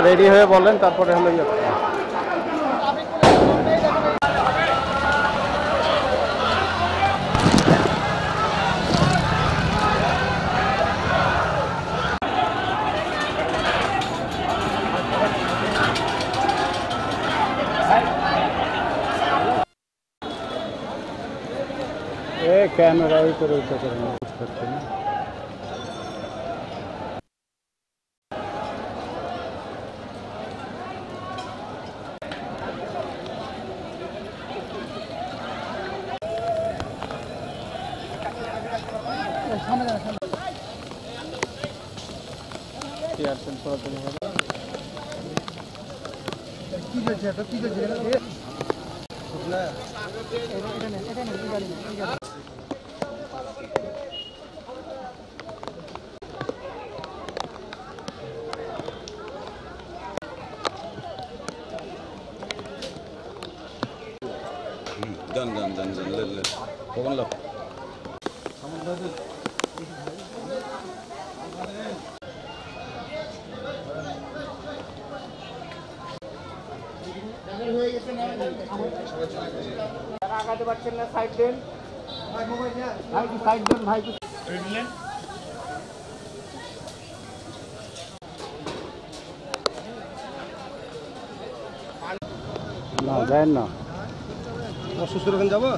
ready হয়ে বলেন তারপরে হলো कैमरा ही तो रोक कर करते हैं dần lên cố gắng lực আগাতে পারছেন না সাইড দেন ভাই কি সাইড দেন ভাই না যায় না অসুস্থ রকম যাবো